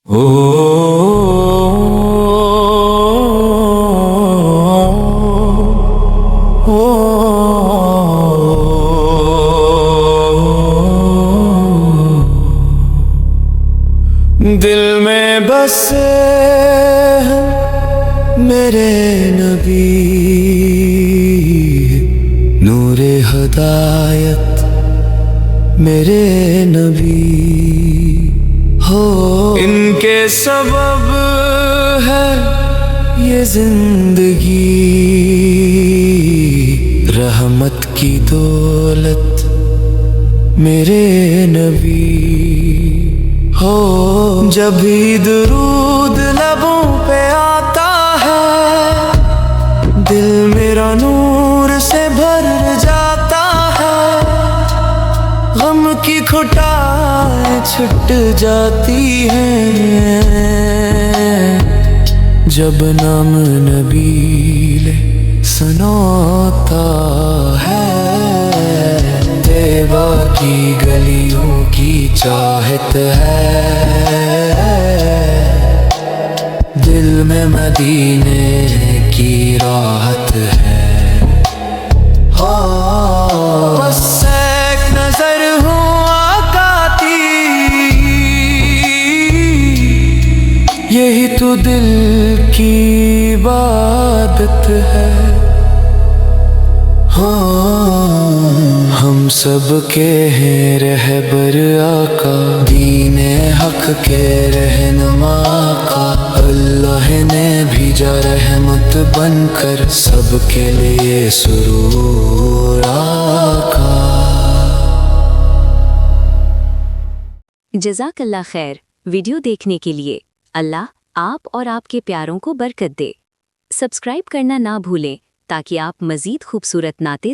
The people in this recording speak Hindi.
ओ दिल में बसे हैं मेरे नबी, नूरे हदायत मेरे नबी हो। इनके सबब है ये जिंदगी, रहमत की दौलत मेरे नबी हो। जब भी दुरूद लबों पे आता है, दिल मेरा नूर से भर जाता है। गम की घुटाएं छुट जाती हैं जब नाम नबी सुनाता है। तैबा की गलियों की चाहत है, दिल में मदीने की राहत है। बस एक नजर हूँ आका की, यही तो दिल की इबादत है। हम सब के हैं रहबर आका, दीने हक के रहनुमा का। अल्लाह ने भेजा रहमत बनकर सबके लिए सुरूर आका। जज़ाकल्लाह खैर। वीडियो देखने के लिए अल्लाह आप और आपके प्यारों को बरकत दे। सब्सक्राइब करना ना भूलें ताकि आप मज़ीद खूबसूरत नाते